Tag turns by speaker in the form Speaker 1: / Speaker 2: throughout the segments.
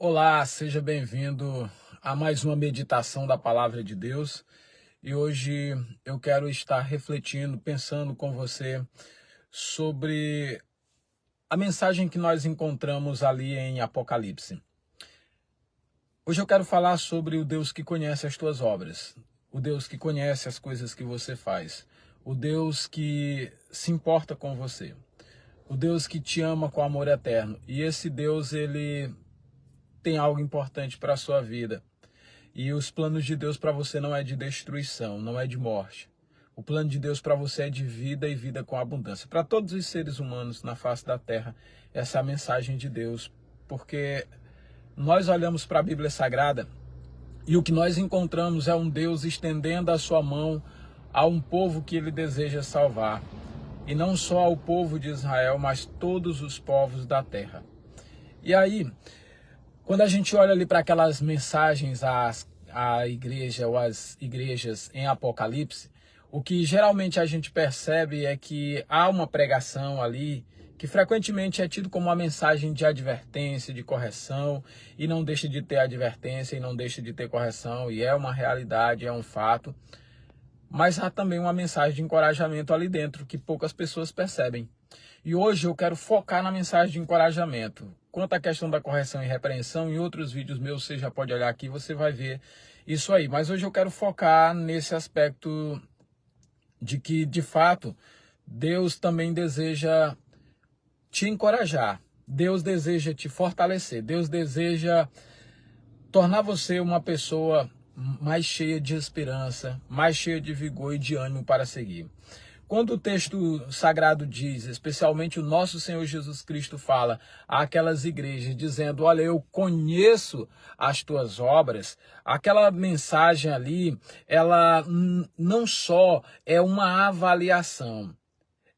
Speaker 1: Olá, seja bem-vindo a mais uma meditação da Palavra de Deus. E hoje eu quero estar refletindo, pensando com você sobre a mensagem que nós encontramos ali em Apocalipse. Hoje eu quero falar sobre o Deus que conhece as tuas obras, o Deus que conhece as coisas que você faz, o Deus que se importa com você, o Deus que te ama com amor eterno. E esse Deus, ele tem algo importante para a sua vida. E os planos de Deus para você não é de destruição, não é de morte. O plano de Deus para você é de vida e vida com abundância. Para todos os seres humanos na face da terra, essa é a mensagem de Deus. Porque nós olhamos para a Bíblia Sagrada e o que nós encontramos é um Deus estendendo a sua mão a um povo que ele deseja salvar. E não só ao povo de Israel, mas todos os povos da terra. E aí, quando a gente olha ali para aquelas mensagens à igreja ou às igrejas em Apocalipse, o que geralmente a gente percebe é que há uma pregação ali que frequentemente é tido como uma mensagem de advertência, de correção, e não deixa de ter advertência e não deixa de ter correção, e é uma realidade, é um fato. Mas há também uma mensagem de encorajamento ali dentro que poucas pessoas percebem. E hoje eu quero focar na mensagem de encorajamento. Quanto à questão da correção e repreensão, em outros vídeos meus você já pode olhar aqui, você vai ver isso aí. Mas hoje eu quero focar nesse aspecto de que, de fato, Deus também deseja te encorajar. Deus deseja te fortalecer. Deus deseja tornar você uma pessoa mais cheia de esperança, mais cheia de vigor e de ânimo para seguir. Quando o texto sagrado diz, especialmente o nosso Senhor Jesus Cristo fala àquelas igrejas, dizendo, olha, eu conheço as tuas obras, aquela mensagem ali, ela não só é uma avaliação,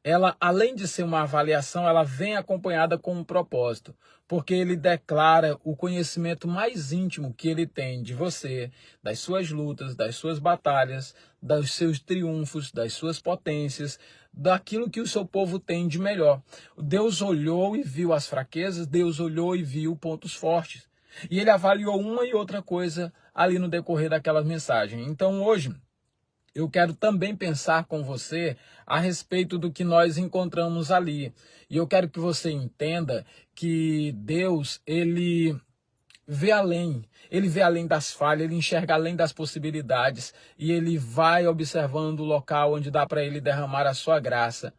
Speaker 1: ela, além de ser uma avaliação, ela vem acompanhada com um propósito, porque ele declara o conhecimento mais íntimo que ele tem de você, das suas lutas, das suas batalhas, dos seus triunfos, das suas potências, daquilo que o seu povo tem de melhor. Deus olhou e viu as fraquezas, Deus olhou e viu pontos fortes. E ele avaliou uma e outra coisa ali no decorrer daquela mensagem. Então hoje eu quero também pensar com você a respeito do que nós encontramos ali. E eu quero que você entenda que Deus, ele vê além das falhas, ele enxerga além das possibilidades e ele vai observando o local onde dá para ele derramar a sua graça,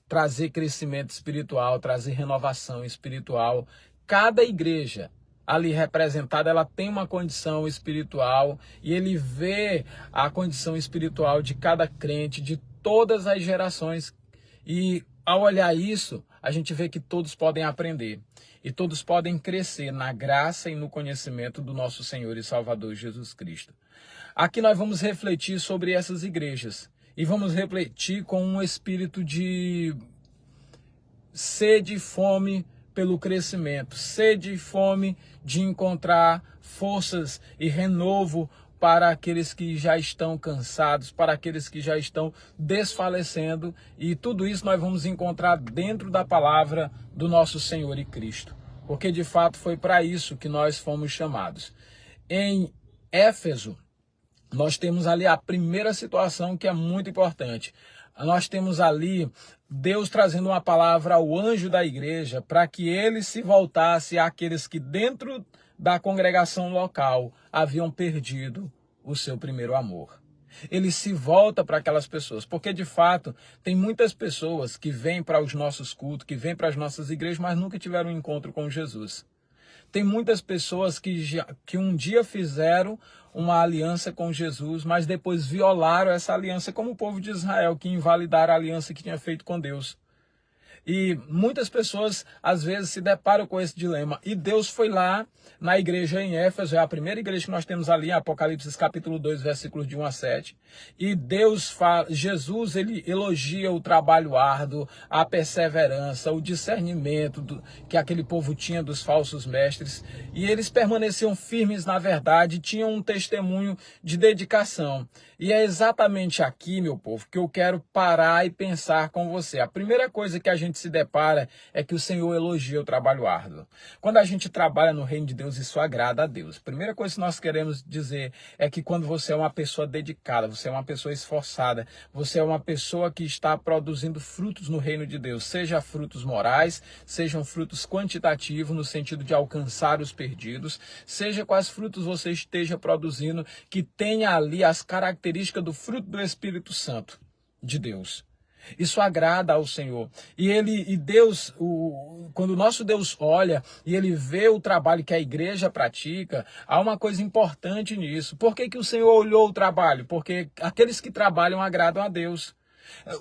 Speaker 1: trazer crescimento espiritual, trazer renovação espiritual. Cada igreja ali representada, ela tem uma condição espiritual e ele vê a condição espiritual de cada crente, de todas as gerações. E ao olhar isso, a gente vê que todos podem aprender e todos podem crescer na graça e no conhecimento do nosso Senhor e Salvador Jesus Cristo. Aqui nós vamos refletir sobre essas igrejas e vamos refletir com um espírito de sede e fome pelo crescimento, sede e fome de encontrar forças e renovo para aqueles que já estão cansados, para aqueles que já estão desfalecendo, e tudo isso nós vamos encontrar dentro da palavra do nosso Senhor e Cristo, porque de fato foi para isso que nós fomos chamados. Em Éfeso, nós temos ali a primeira situação que é muito importante. Nós temos ali Deus trazendo uma palavra ao anjo da igreja para que ele se voltasse àqueles que dentro da congregação local haviam perdido o seu primeiro amor. Ele se volta para aquelas pessoas, porque de fato tem muitas pessoas que vêm para os nossos cultos, que vêm para as nossas igrejas, mas nunca tiveram um encontro com Jesus. Tem muitas pessoas que um dia fizeram uma aliança com Jesus, mas depois violaram essa aliança, como o povo de Israel, que invalidaram a aliança que tinha feito com Deus. E muitas pessoas, às vezes, se deparam com esse dilema. E Deus foi lá na igreja em Éfeso, é a primeira igreja que nós temos ali, em Apocalipse capítulo 2, versículos de 1 a 7. E Deus fala, Jesus, ele elogia o trabalho árduo, a perseverança, o discernimento que aquele povo tinha dos falsos mestres. E eles permaneciam firmes na verdade, tinham um testemunho de dedicação. E é exatamente aqui, meu povo, que eu quero parar e pensar com você. A primeira coisa que a gente gente se depara é que o Senhor elogia o trabalho árduo. Quando a gente trabalha no reino de Deus, isso agrada a Deus. Primeira coisa que nós queremos dizer é que quando você é uma pessoa dedicada, você é uma pessoa esforçada, você é uma pessoa que está produzindo frutos no reino de Deus, seja frutos morais, sejam frutos quantitativos no sentido de alcançar os perdidos, seja quais frutos você esteja produzindo, que tenha ali as características do fruto do Espírito Santo de Deus. Isso agrada ao Senhor. E Deus, quando o nosso Deus olha e ele vê o trabalho que a igreja pratica, há uma coisa importante nisso. Por que que o Senhor olhou o trabalho? Porque aqueles que trabalham agradam a Deus.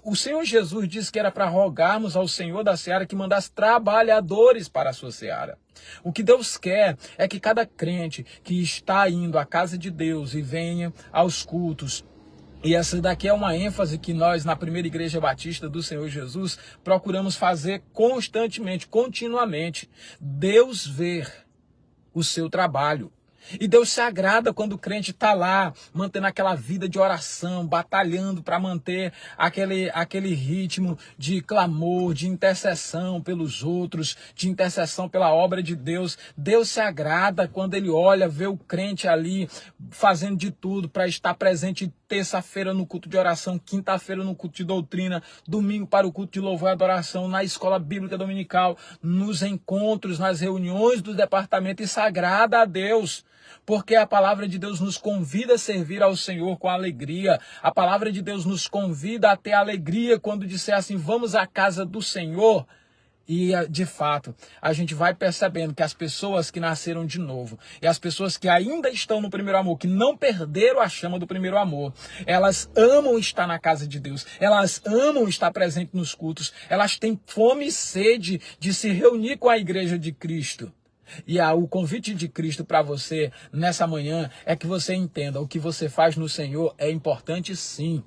Speaker 1: O Senhor Jesus disse que era para rogarmos ao Senhor da seara que mandasse trabalhadores para a sua seara. O que Deus quer é que cada crente que está indo à casa de Deus e venha aos cultos, e essa daqui é uma ênfase que nós, na primeira igreja batista do Senhor Jesus, procuramos fazer constantemente, continuamente. Deus ver o seu trabalho. E Deus se agrada quando o crente está lá, mantendo aquela vida de oração, batalhando para manter aquele ritmo de clamor, de intercessão pelos outros, de intercessão pela obra de Deus. Deus se agrada quando ele olha, vê o crente ali fazendo de tudo para estar presente terça-feira no culto de oração, quinta-feira no culto de doutrina, domingo para o culto de louvor e adoração, na escola bíblica dominical, nos encontros, nas reuniões do departamento. Isso agrada a Deus. Porque a palavra de Deus nos convida a servir ao Senhor com alegria. A palavra de Deus nos convida a ter alegria quando disser assim, vamos à casa do Senhor. E, de fato, a gente vai percebendo que as pessoas que nasceram de novo e as pessoas que ainda estão no primeiro amor, que não perderam a chama do primeiro amor, elas amam estar na casa de Deus, elas amam estar presente nos cultos, elas têm fome e sede de se reunir com a igreja de Cristo. E o convite de Cristo para você nessa manhã é que você entenda, o que você faz no Senhor é importante sim.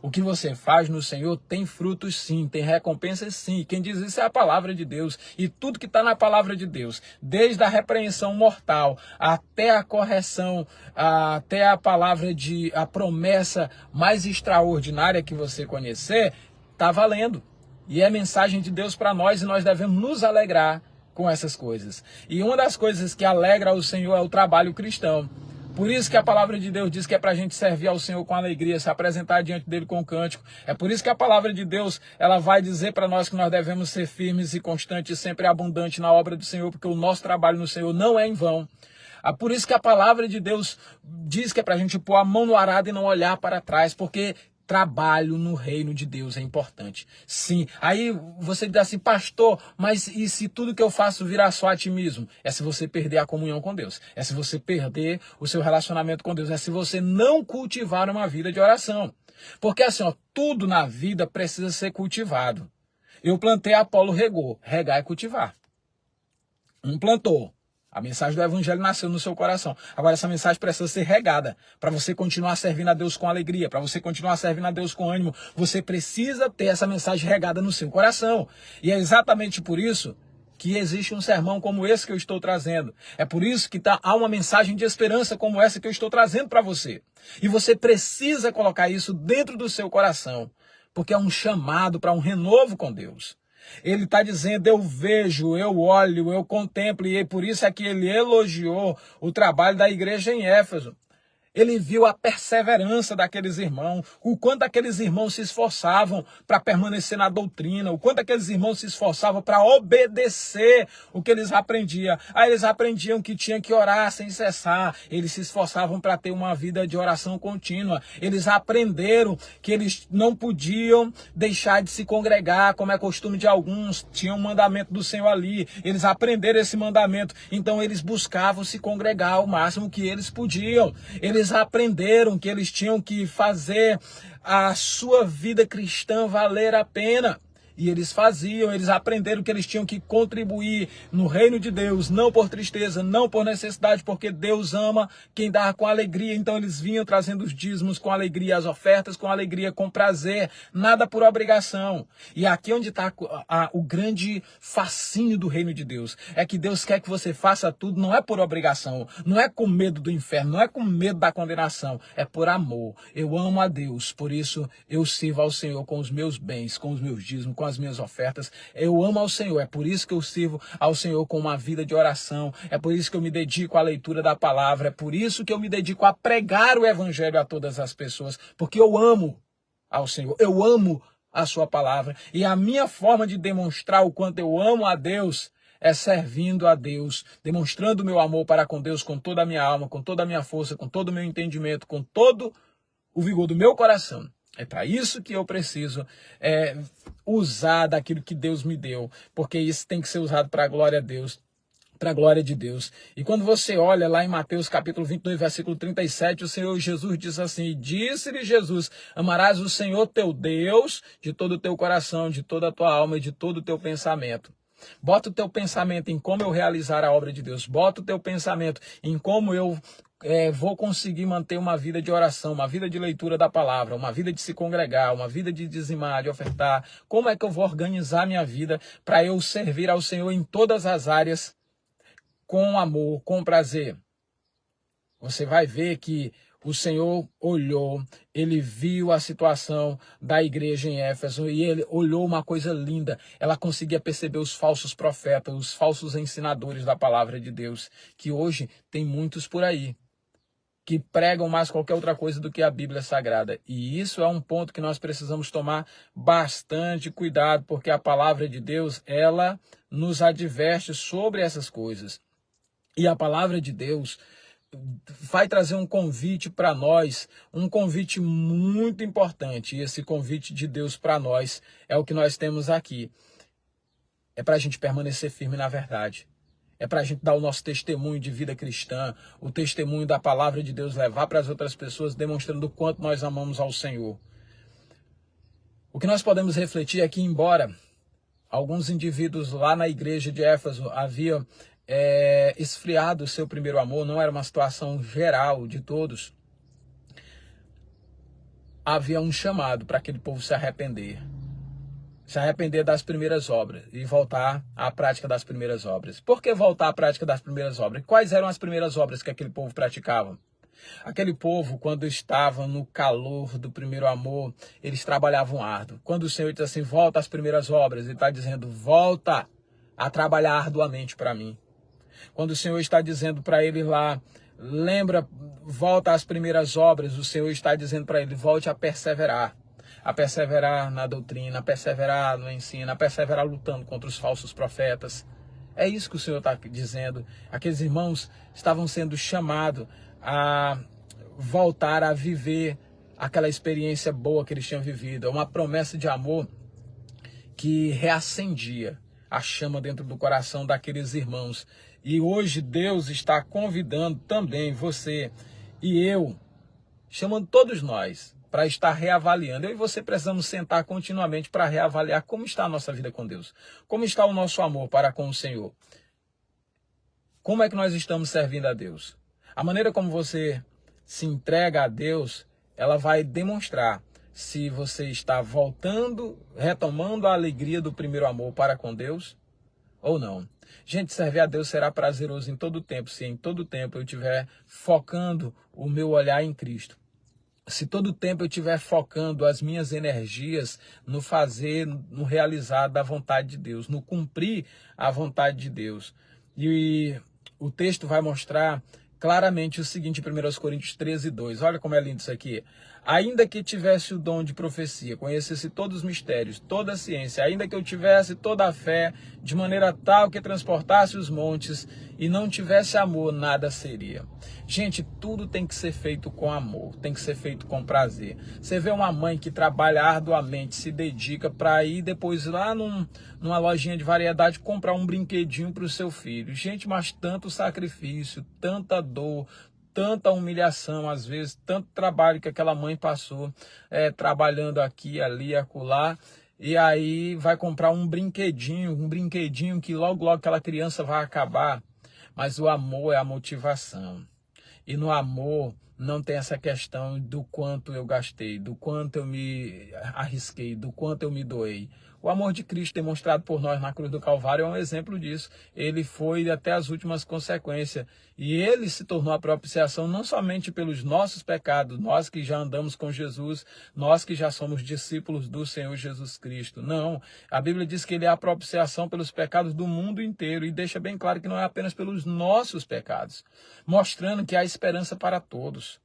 Speaker 1: O que você faz no Senhor tem frutos sim, tem recompensas sim. Quem diz isso é a palavra de Deus. E tudo que está na palavra de Deus, desde a repreensão mortal até a correção, até a promessa mais extraordinária que você conhecer, está valendo. E é mensagem de Deus para nós e nós devemos nos alegrar com essas coisas. E uma das coisas que alegra o Senhor é o trabalho cristão. Por isso que a palavra de Deus diz que é para a gente servir ao Senhor com alegria, se apresentar diante dele com cântico. É por isso que a palavra de Deus, ela vai dizer para nós que nós devemos ser firmes e constantes, sempre abundantes na obra do Senhor, porque o nosso trabalho no Senhor não é em vão. É por isso que a palavra de Deus diz que é para a gente pôr a mão no arado e não olhar para trás, porque trabalho no reino de Deus é importante. Sim. Aí você diz assim, pastor, mas e se tudo que eu faço virar só atimismo? É se você perder a comunhão com Deus. É se você perder o seu relacionamento com Deus. É se você não cultivar uma vida de oração. Porque assim, tudo na vida precisa ser cultivado. Eu plantei, Apolo regou. Regar é cultivar. Um plantou. A mensagem do evangelho nasceu no seu coração. Agora essa mensagem precisa ser regada para você continuar servindo a Deus com alegria, para você continuar servindo a Deus com ânimo. Você precisa ter essa mensagem regada no seu coração. E é exatamente por isso que existe um sermão como esse que eu estou trazendo. É por isso que há uma mensagem de esperança como essa que eu estou trazendo para você. E você precisa colocar isso dentro do seu coração, porque é um chamado para um renovo com Deus. Ele está dizendo, eu vejo, eu olho, eu contemplo, e por isso é que ele elogiou o trabalho da igreja em Éfeso. Ele viu a perseverança daqueles irmãos, o quanto aqueles irmãos se esforçavam para permanecer na doutrina, o quanto aqueles irmãos se esforçavam para obedecer o que eles aprendiam. Aí eles aprendiam que tinham que orar sem cessar, eles se esforçavam para ter uma vida de oração contínua. Eles aprenderam que eles não podiam deixar de se congregar, como é costume de alguns, tinha um mandamento do Senhor ali. Eles aprenderam esse mandamento, então eles buscavam se congregar o máximo que eles podiam. Eles aprenderam que eles tinham que fazer a sua vida cristã valer a pena. E eles faziam, eles aprenderam que eles tinham que contribuir no reino de Deus, não por tristeza, não por necessidade, porque Deus ama quem dá com alegria. Então eles vinham trazendo os dízimos com alegria, as ofertas com alegria, com prazer, nada por obrigação. E aqui onde está o grande fascínio do reino de Deus, é que Deus quer que você faça tudo, não é por obrigação, não é com medo do inferno, não é com medo da condenação, é por amor. Eu amo a Deus, por isso eu sirvo ao Senhor com os meus bens, com os meus dízimos, com as minhas ofertas. Eu amo ao Senhor, é por isso que eu sirvo ao Senhor com uma vida de oração, é por isso que eu me dedico à leitura da palavra, é por isso que eu me dedico a pregar o evangelho a todas as pessoas, porque eu amo ao Senhor, eu amo a sua palavra, e a minha forma de demonstrar o quanto eu amo a Deus é servindo a Deus, demonstrando o meu amor para com Deus com toda a minha alma, com toda a minha força, com todo o meu entendimento, com todo o vigor do meu coração. É para isso que eu preciso usar daquilo que Deus me deu, porque isso tem que ser usado para a glória a Deus, para a glória de Deus. E quando você olha lá em Mateus capítulo 22, versículo 37, o Senhor Jesus diz assim: disse-lhe Jesus, amarás o Senhor teu Deus de todo o teu coração, de toda a tua alma e de todo o teu pensamento. Bota o teu pensamento em como eu realizar a obra de Deus. Bota o teu pensamento em como eu vou conseguir manter uma vida de oração, uma vida de leitura da palavra, uma vida de se congregar, uma vida de dizimar, de ofertar. Como é que eu vou organizar minha vida para eu servir ao Senhor em todas as áreas com amor, com prazer? Você vai ver que o Senhor olhou, ele viu a situação da igreja em Éfeso e ele olhou uma coisa linda. Ela conseguia perceber os falsos profetas, os falsos ensinadores da palavra de Deus, que hoje tem muitos por aí, que pregam mais qualquer outra coisa do que a Bíblia Sagrada. E isso é um ponto que nós precisamos tomar bastante cuidado, porque a palavra de Deus, ela nos adverte sobre essas coisas. E a palavra de Deus vai trazer um convite para nós, um convite muito importante. E esse convite de Deus para nós é o que nós temos aqui. É para a gente permanecer firme na verdade. É para a gente dar o nosso testemunho de vida cristã, o testemunho da palavra de Deus, levar para as outras pessoas, demonstrando o quanto nós amamos ao Senhor. O que nós podemos refletir é que, embora alguns indivíduos lá na igreja de Éfeso haviam esfriado o seu primeiro amor, não era uma situação geral de todos, havia um chamado para aquele povo se arrepender das primeiras obras e voltar à prática das primeiras obras. Por que voltar à prática das primeiras obras? Quais eram as primeiras obras que aquele povo praticava? Aquele povo, quando estava no calor do primeiro amor, eles trabalhavam árduo. Quando o Senhor diz assim, volta às primeiras obras, ele está dizendo, volta a trabalhar arduamente para mim. Quando o Senhor está dizendo para ele lá, lembra, volta às primeiras obras, o Senhor está dizendo para ele, volte a perseverar na doutrina, a perseverar no ensino, a perseverar lutando contra os falsos profetas. É isso que o Senhor está dizendo. Aqueles irmãos estavam sendo chamados a voltar a viver aquela experiência boa que eles tinham vivido, uma promessa de amor que reacendia a chama dentro do coração daqueles irmãos. E hoje Deus está convidando também você e eu, chamando todos nós para estar reavaliando. Eu e você precisamos sentar continuamente para reavaliar como está a nossa vida com Deus, como está o nosso amor para com o Senhor. Como é que nós estamos servindo a Deus? A maneira como você se entrega a Deus, ela vai demonstrar se você está voltando, retomando a alegria do primeiro amor para com Deus ou não. Gente, servir a Deus será prazeroso em todo tempo, se em todo tempo eu estiver focando o meu olhar em Cristo. Se todo tempo eu estiver focando as minhas energias no fazer, no realizar da vontade de Deus, no cumprir a vontade de Deus. E o texto vai mostrar claramente o seguinte, 1 Coríntios 13, 2. Olha como é lindo isso aqui. Ainda que tivesse o dom de profecia, conhecesse todos os mistérios, toda a ciência, ainda que eu tivesse toda a fé, de maneira tal que transportasse os montes e não tivesse amor, nada seria. Gente, tudo tem que ser feito com amor, tem que ser feito com prazer. Você vê uma mãe que trabalha arduamente, se dedica para ir depois lá numa lojinha de variedade comprar um brinquedinho para o seu filho. Gente, mas tanto sacrifício, tanta dor, tanta humilhação, às vezes, tanto trabalho que aquela mãe passou, trabalhando aqui, ali, acolá, e aí vai comprar um brinquedinho que logo aquela criança vai acabar. Mas o amor é a motivação. E no amor não tem essa questão do quanto eu gastei, do quanto eu me arrisquei, do quanto eu me doei. O amor de Cristo demonstrado por nós na cruz do Calvário é um exemplo disso. Ele foi até as últimas consequências. E ele se tornou a propiciação não somente pelos nossos pecados, nós que já andamos com Jesus, nós que já somos discípulos do Senhor Jesus Cristo. Não, a Bíblia diz que ele é a propiciação pelos pecados do mundo inteiro e deixa bem claro que não é apenas pelos nossos pecados, mostrando que há esperança para todos,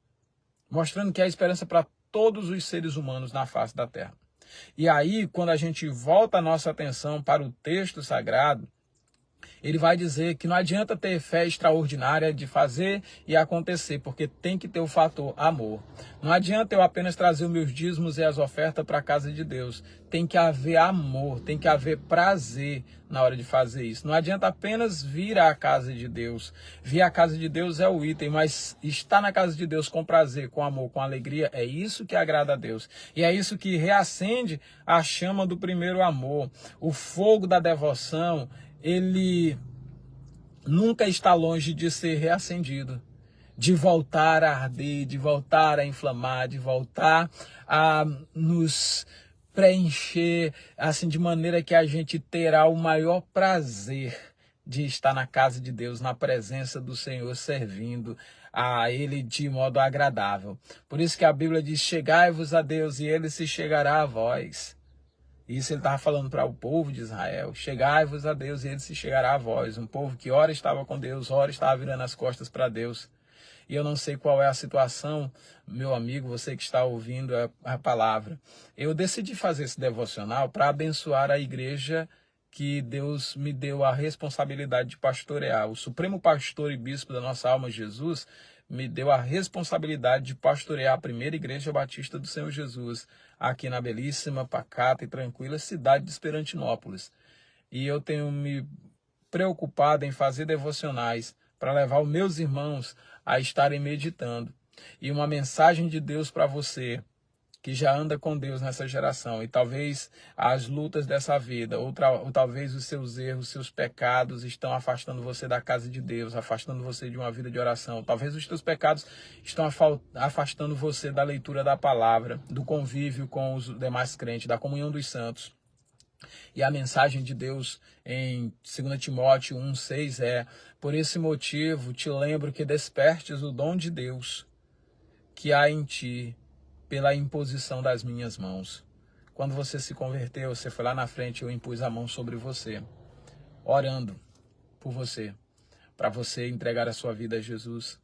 Speaker 1: mostrando que há esperança para todos os seres humanos na face da terra. E aí, quando a gente volta a nossa atenção para o texto sagrado, ele vai dizer que não adianta ter fé extraordinária de fazer e acontecer, porque tem que ter o fator amor. Não adianta eu apenas trazer os meus dízimos e as ofertas para a casa de Deus. Tem que haver amor, tem que haver prazer na hora de fazer isso. Não adianta apenas vir à casa de Deus. Vir à casa de Deus é o item, mas estar na casa de Deus com prazer, com amor, com alegria, é isso que agrada a Deus. E é isso que reacende a chama do primeiro amor, o fogo da devoção. Ele nunca está longe de ser reacendido, de voltar a arder, de voltar a inflamar, de voltar a nos preencher, assim, de maneira que a gente terá o maior prazer de estar na casa de Deus, na presença do Senhor, servindo a Ele de modo agradável. Por isso que a Bíblia diz: chegai-vos a Deus e Ele se chegará a vós. Isso ele estava falando para o povo de Israel: chegai-vos a Deus e ele se chegará a vós. Um povo que ora estava com Deus, ora estava virando as costas para Deus. E eu não sei qual é a situação, meu amigo, você que está ouvindo a palavra. Eu decidi fazer esse devocional para abençoar a igreja que Deus me deu a responsabilidade de pastorear. O Supremo Pastor e Bispo da nossa alma, Jesus, me deu a responsabilidade de pastorear a primeira igreja batista do Senhor Jesus, aqui na belíssima, pacata e tranquila cidade de Esperantinópolis. E eu tenho me preocupado em fazer devocionais para levar os meus irmãos a estarem meditando. E uma mensagem de Deus para você que já anda com Deus nessa geração, e talvez as lutas dessa vida, ou talvez os seus erros, os seus pecados estão afastando você da casa de Deus, afastando você de uma vida de oração. Talvez os teus pecados estão afastando você da leitura da palavra, do convívio com os demais crentes, da comunhão dos santos. E a mensagem de Deus em 2 Timóteo 1,6 é: por esse motivo te lembro que despertes o dom de Deus que há em ti, pela imposição das minhas mãos. Quando você se converteu, você foi lá na frente, eu impus a mão sobre você, orando por você, para você entregar a sua vida a Jesus,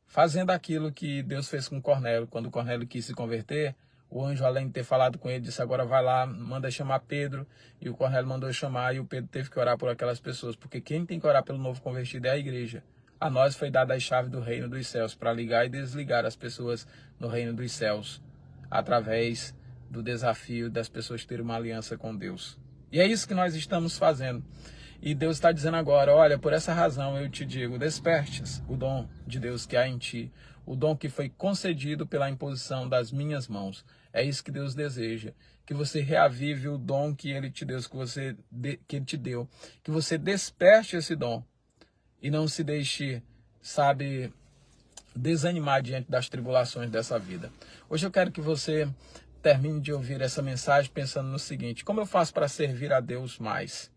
Speaker 1: fazendo aquilo que Deus fez com Cornélio. Quando Cornélio quis se converter, o anjo, além de ter falado com ele, disse: agora vai lá, manda chamar Pedro. E o Cornélio mandou chamar, e o Pedro teve que orar por aquelas pessoas, porque quem tem que orar pelo novo convertido é a igreja. A nós foi dada a chave do reino dos céus para ligar e desligar as pessoas no reino dos céus, através do desafio das pessoas terem uma aliança com Deus. E é isso que nós estamos fazendo. E Deus está dizendo agora: olha, por essa razão eu te digo, despertes o dom de Deus que há em ti, o dom que foi concedido pela imposição das minhas mãos. É isso que Deus deseja, que você reavive o dom que Ele te deu, que Ele te deu, que você desperte esse dom e não se deixe, sabe, desanimar diante das tribulações dessa vida. Hoje eu quero que você termine de ouvir essa mensagem pensando no seguinte: como eu faço para servir a Deus mais?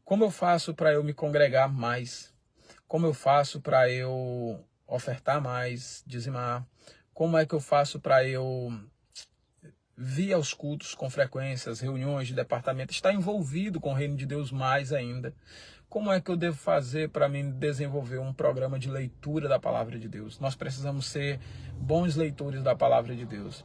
Speaker 1: Como eu faço para eu me congregar mais? Como eu faço para eu ofertar mais, dizimar? Como é que eu faço para eu vir aos cultos com frequência, as reuniões de departamento, estar envolvido com o reino de Deus mais ainda? Como é que eu devo fazer para mim desenvolver um programa de leitura da palavra de Deus? Nós precisamos ser bons leitores da palavra de Deus.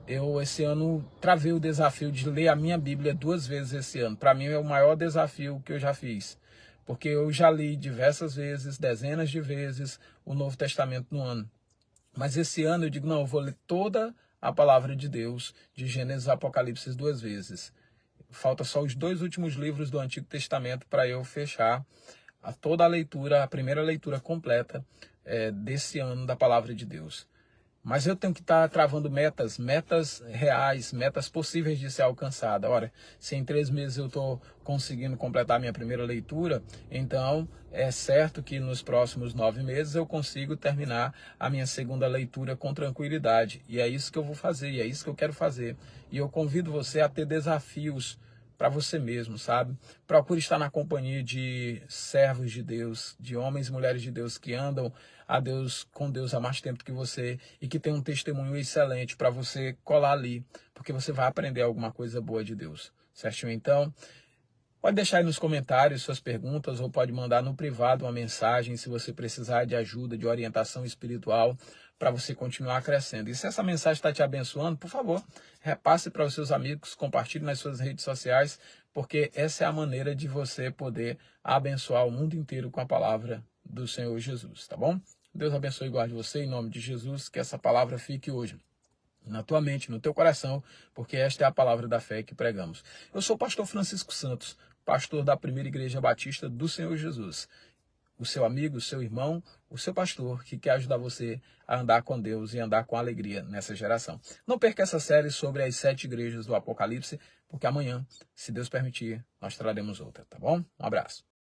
Speaker 1: Eu, esse ano, travei o desafio de ler a minha Bíblia 2 vezes esse ano. Para mim é o maior desafio que eu já fiz. Porque eu já li diversas vezes, dezenas de vezes, o Novo Testamento no ano. Mas esse ano eu digo: não, eu vou ler toda a palavra de Deus, de Gênesis a Apocalipse 2 vezes. Falta só os 2 últimos livros do Antigo Testamento para eu fechar toda a leitura, a primeira leitura completa desse ano da palavra de Deus. Mas eu tenho que estar travando metas reais, metas possíveis de ser alcançada. Ora, se em 3 meses eu estou conseguindo completar minha primeira leitura, então é certo que nos próximos 9 meses eu consigo terminar a minha segunda leitura com tranquilidade. E é isso que eu vou fazer, e é isso que eu quero fazer. E eu convido você a ter desafios para você mesmo, sabe? Procure estar na companhia de servos de Deus, de homens e mulheres de Deus que andam com Deus há mais tempo que você e que tem um testemunho excelente para você colar ali, porque você vai aprender alguma coisa boa de Deus, certinho? Então, pode deixar aí nos comentários suas perguntas ou pode mandar no privado uma mensagem se você precisar de ajuda, de orientação espiritual para você continuar crescendo. E se essa mensagem está te abençoando, por favor, repasse para os seus amigos, compartilhe nas suas redes sociais, porque essa é a maneira de você poder abençoar o mundo inteiro com a palavra do Senhor Jesus, tá bom? Deus abençoe e guarde você em nome de Jesus, que essa palavra fique hoje na tua mente, no teu coração, porque esta é a palavra da fé que pregamos. Eu sou o pastor Francisco Santos, pastor da Primeira Igreja Batista do Senhor Jesus. O seu amigo, o seu irmão, o seu pastor, que quer ajudar você a andar com Deus e andar com alegria nessa geração. Não perca essa série sobre as 7 igrejas do Apocalipse, porque amanhã, se Deus permitir, nós traremos outra, tá bom? Um abraço.